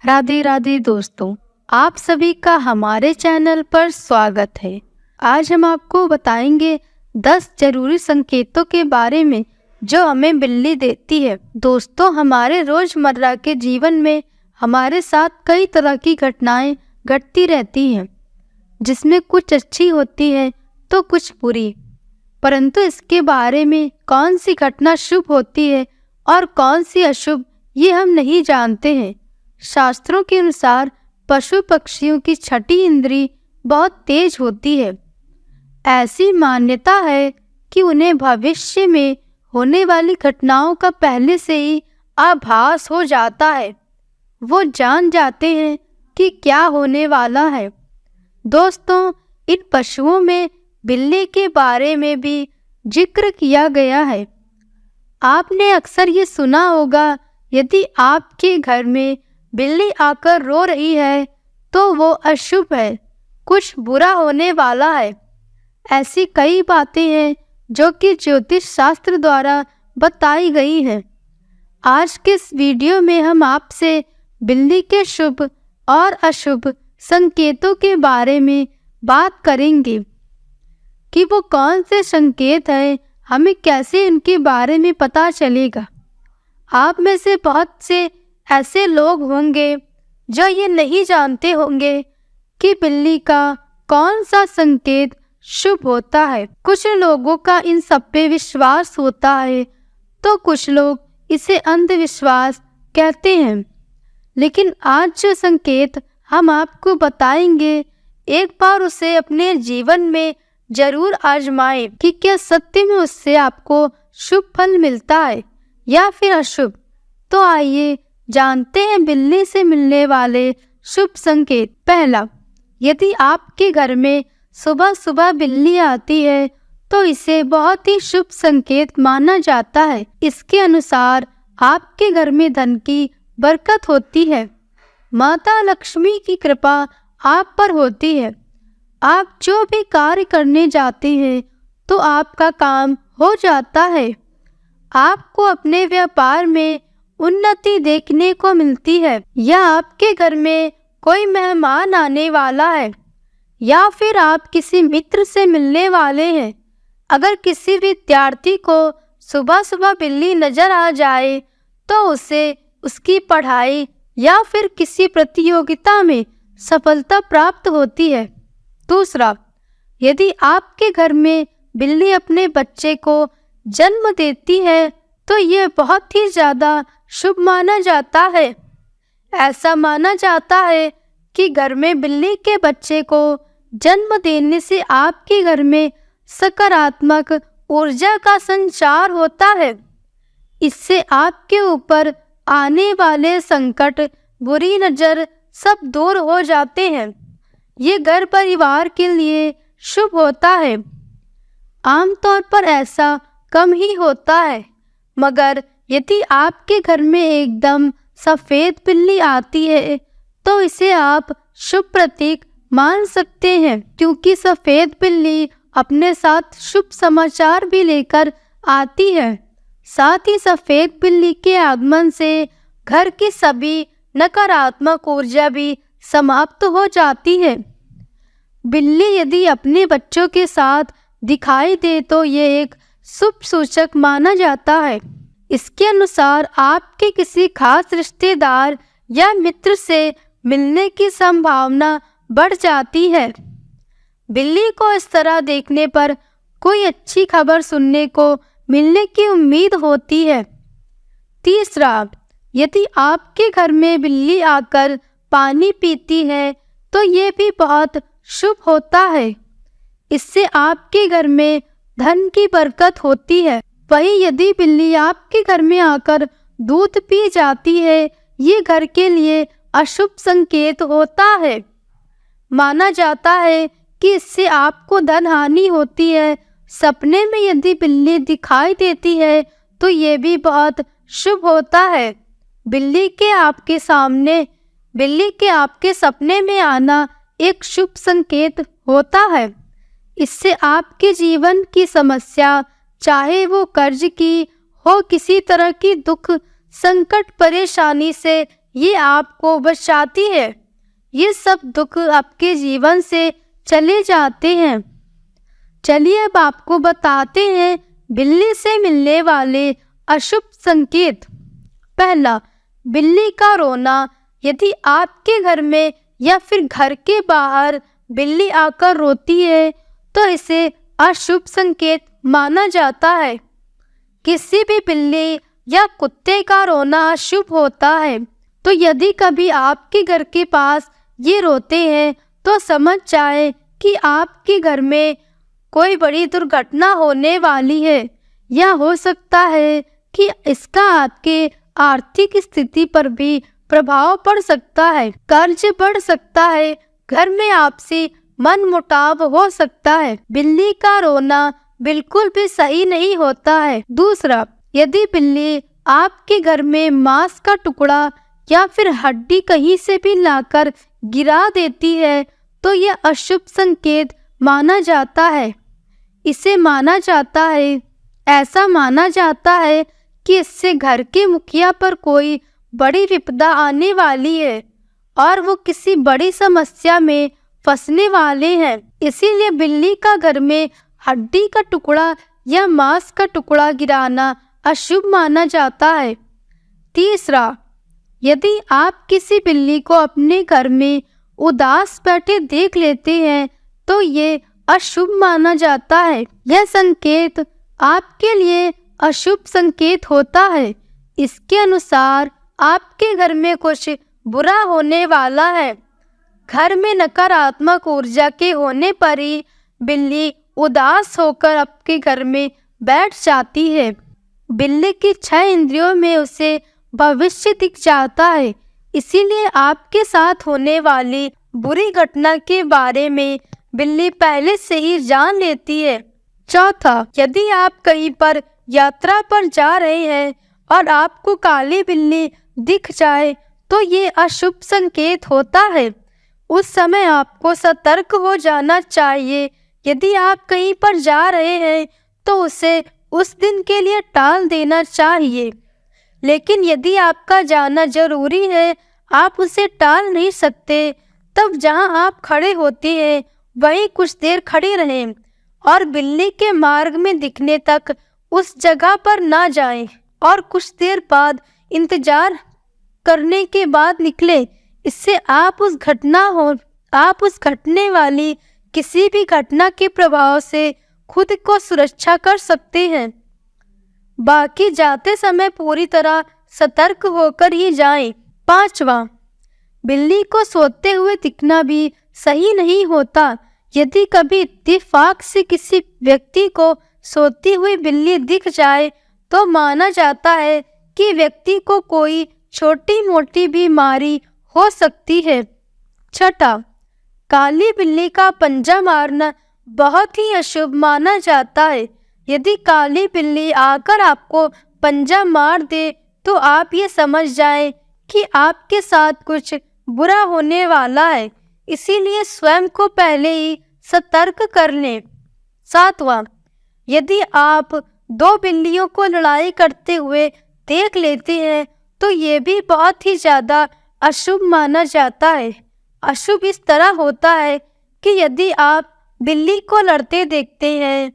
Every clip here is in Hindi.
राधे राधे दोस्तों, आप सभी का हमारे चैनल पर स्वागत है। आज हम आपको बताएंगे 10 जरूरी संकेतों के बारे में जो हमें बिल्ली देती है। दोस्तों, हमारे रोजमर्रा के जीवन में हमारे साथ कई तरह की घटनाएं घटती रहती हैं, जिसमें कुछ अच्छी होती है तो कुछ बुरी। परंतु इसके बारे में कौन सी घटना शुभ होती है और कौन सी अशुभ, ये हम नहीं जानते हैं। शास्त्रों के अनुसार पशु पक्षियों की छठी इंद्री बहुत तेज होती है। ऐसी मान्यता है कि उन्हें भविष्य में होने वाली घटनाओं का पहले से ही आभास हो जाता है। वो जान जाते हैं कि क्या होने वाला है। दोस्तों, इन पशुओं में बिल्ली के बारे में भी जिक्र किया गया है। आपने अक्सर ये सुना होगा, यदि आपके घर में बिल्ली आकर रो रही है तो वो अशुभ है, कुछ बुरा होने वाला है। ऐसी कई बातें हैं जो कि ज्योतिष शास्त्र द्वारा बताई गई हैं। आज के इस वीडियो में हम आपसे बिल्ली के शुभ और अशुभ संकेतों के बारे में बात करेंगे कि वो कौन से संकेत हैं, हमें कैसे इनके बारे में पता चलेगा। आप में से बहुत से ऐसे लोग होंगे जो ये नहीं जानते होंगे कि बिल्ली का कौन सा संकेत शुभ होता है। कुछ लोगों का इन सब पे विश्वास होता है तो कुछ लोग इसे अंधविश्वास कहते हैं। लेकिन आज जो संकेत हम आपको बताएंगे, एक बार उसे अपने जीवन में जरूर आजमाएं कि क्या सत्य में उससे आपको शुभ फल मिलता है या फिर अशुभ। तो आइए जानते हैं बिल्ली से मिलने वाले शुभ संकेत। पहला, यदि आपके घर में सुबह सुबह बिल्ली आती है तो इसे बहुत ही शुभ संकेत माना जाता है। इसके अनुसार आपके घर में धन की बरकत होती है, माता लक्ष्मी की कृपा आप पर होती है। आप जो भी कार्य करने जाते हैं तो आपका काम हो जाता है। आपको अपने व्यापार में उन्नति देखने को मिलती है, या आपके घर में कोई मेहमान आने वाला है, या फिर आप किसी मित्र से मिलने वाले हैं। अगर किसी विद्यार्थी को सुबह सुबह बिल्ली नजर आ जाए तो उसे उसकी पढ़ाई या फिर किसी प्रतियोगिता में सफलता प्राप्त होती है। दूसरा, यदि आपके घर में बिल्ली अपने बच्चे को जन्म देती है तो यह बहुत ही ज़्यादा शुभ माना जाता है। ऐसा माना जाता है कि घर में बिल्ली के बच्चे को जन्म देने से आपके घर में सकारात्मक ऊर्जा का संचार होता है। इससे आपके ऊपर आने वाले संकट, बुरी नज़र सब दूर हो जाते हैं। ये घर परिवार के लिए शुभ होता है। आमतौर पर ऐसा कम ही होता है, मगर यदि आपके घर में एकदम सफ़ेद बिल्ली आती है तो इसे आप शुभ प्रतीक मान सकते हैं, क्योंकि सफ़ेद बिल्ली अपने साथ शुभ समाचार भी लेकर आती है। साथ ही सफ़ेद बिल्ली के आगमन से घर की सभी नकारात्मक ऊर्जा भी समाप्त हो जाती है। बिल्ली यदि अपने बच्चों के साथ दिखाई दे तो ये एक शुभ सूचक माना जाता है। इसके अनुसार आपके किसी खास रिश्तेदार या मित्र से मिलने की संभावना बढ़ जाती है। बिल्ली को इस तरह देखने पर कोई अच्छी खबर सुनने को मिलने की उम्मीद होती है। तीसरा, यदि आपके घर में बिल्ली आकर पानी पीती है तो ये भी बहुत शुभ होता है। इससे आपके घर में धन की बरकत होती है। वहीं यदि बिल्ली आपके घर में आकर दूध पी जाती है, ये घर के लिए अशुभ संकेत होता है। माना जाता है कि इससे आपको धन हानि होती है। सपने में यदि बिल्ली दिखाई देती है तो ये भी बहुत शुभ होता है। बिल्ली के आपके सपने में आना एक शुभ संकेत होता है। इससे आपके जीवन की समस्या, चाहे वो कर्ज की हो, किसी तरह की दुख, संकट, परेशानी से ये आपको बचाती है। ये सब दुख आपके जीवन से चले जाते हैं। चलिए अब आपको बताते हैं बिल्ली से मिलने वाले अशुभ संकेत। पहला, बिल्ली का रोना। यदि आपके घर में या फिर घर के बाहर बिल्ली आकर रोती है तो इसे अशुभ संकेत माना जाता है। किसी भी बिल्ली या कुत्ते का रोना अशुभ होता है। तो यदि कभी आपके घर के पास ये रोते हैं तो समझ जाए कि आपके घर में कोई बड़ी दुर्घटना होने वाली है, या हो सकता है कि इसका आपके आर्थिक स्थिति पर भी प्रभाव पड़ सकता है। कर्ज बढ़ सकता है, घर में आपसी मनमुटाव हो सकता है। बिल्ली का रोना बिल्कुल भी सही नहीं होता है। दूसरा, यदि बिल्ली आपके घर में मांस का टुकड़ा या फिर हड्डी कहीं से भी लाकर गिरा देती है तो यह अशुभ संकेत माना जाता है। ऐसा माना जाता है कि इससे घर के मुखिया पर कोई बड़ी विपदा आने वाली है और वो किसी बड़ी समस्या में फंसने वाले हैं। इसीलिए बिल्ली का घर में हड्डी का टुकड़ा या मांस का टुकड़ा गिराना अशुभ माना जाता है। तीसरा, यदि आप किसी बिल्ली को अपने घर में उदास बैठे देख लेते हैं तो ये अशुभ माना जाता है। यह संकेत आपके लिए अशुभ संकेत होता है। इसके अनुसार आपके घर में कुछ बुरा होने वाला है। घर में नकारात्मक ऊर्जा के होने पर ही बिल्ली उदास होकर आपके घर में बैठ जाती है। बिल्ली की 6 इंद्रियों में उसे भविष्य दिख जाता है, इसीलिए आपके साथ होने वाली बुरी घटना के बारे में बिल्ली पहले से ही जान लेती है। चौथा, यदि आप कहीं पर यात्रा पर जा रहे हैं और आपको काली बिल्ली दिख जाए तो ये अशुभ संकेत होता है। उस समय आपको सतर्क हो जाना चाहिए। यदि आप कहीं पर जा रहे हैं तो उसे उस दिन के लिए टाल देना चाहिए। लेकिन यदि आपका जाना जरूरी है, आप उसे टाल नहीं सकते, तब जहां आप खड़े होते हैं वहीं कुछ देर खड़े रहें और बिल्ली के मार्ग में दिखने तक उस जगह पर ना जाएं और कुछ देर बाद इंतजार करने के बाद निकले। इससे आप उस घटने वाली किसी भी घटना के प्रभाव से खुद को सुरक्षा कर सकते हैं। बाकी जाते समय पूरी तरह सतर्क होकर ही जाएं। पांचवा, बिल्ली को सोते हुए दिखना भी सही नहीं होता। यदि कभी इत्तेफाक से किसी व्यक्ति को सोती हुई बिल्ली दिख जाए तो माना जाता है कि व्यक्ति को कोई छोटी मोटी बीमारी हो सकती है। छठा, काली बिल्ली का पंजा मारना बहुत ही अशुभ माना जाता है। यदि काली बिल्ली आकर आपको पंजा मार दे तो आप ये समझ जाएं कि आपके साथ कुछ बुरा होने वाला है, इसीलिए स्वयं को पहले ही सतर्क कर लें। सातवां, यदि आप 2 बिल्लियों को लड़ाई करते हुए देख लेते हैं तो ये भी बहुत ही ज़्यादा अशुभ माना जाता है। अशुभ इस तरह होता है कि यदि आप बिल्ली को लड़ते देखते हैं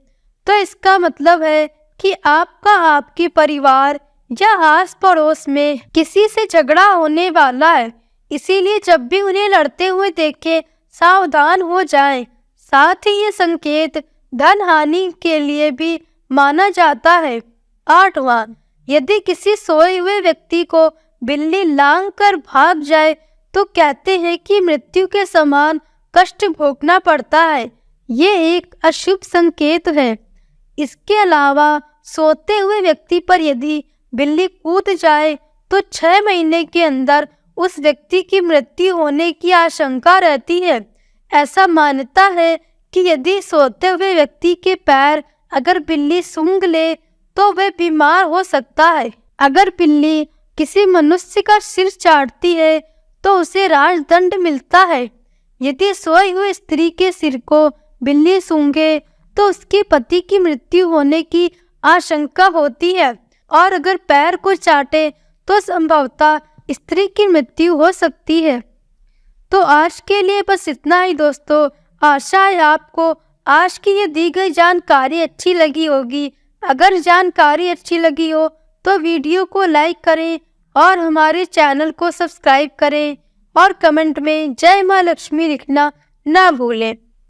तो इसका मतलब है कि आपका आपके परिवार या आस पड़ोस में किसी से झगड़ा होने वाला है। इसीलिए जब भी उन्हें लड़ते हुए देखें, सावधान हो जाएं। साथ ही ये संकेत धन हानि के लिए भी माना जाता है। आठवां, यदि किसी सोए हुए व्यक्ति को बिल्ली लांघ कर भाग जाए तो कहते हैं कि मृत्यु के समान कष्ट भोगना पड़ता है। ये एक अशुभ संकेत है। इसके अलावा सोते हुए व्यक्ति पर यदि बिल्ली कूद जाए तो 6 महीने के अंदर उस व्यक्ति की मृत्यु होने की आशंका रहती है। ऐसा मान्यता है कि यदि सोते हुए व्यक्ति के पैर अगर बिल्ली सूंघ ले तो वह बीमार हो सकता है। अगर बिल्ली किसी मनुष्य का सिर चाटती है तो उसे राजदंड मिलता है। यदि सोई हुई स्त्री के सिर को बिल्ली सूंघे तो उसके पति की मृत्यु होने की आशंका होती है, और अगर पैर को चाटे तो संभवतः स्त्री की मृत्यु हो सकती है। तो आज के लिए बस इतना ही दोस्तों। आशा है आपको आज की ये दी गई जानकारी अच्छी लगी होगी। अगर जानकारी अच्छी लगी हो तो वीडियो को लाइक करें और हमारे चैनल को सब्सक्राइब करें और कमेंट में जय माँ लक्ष्मी लिखना ना भूलें।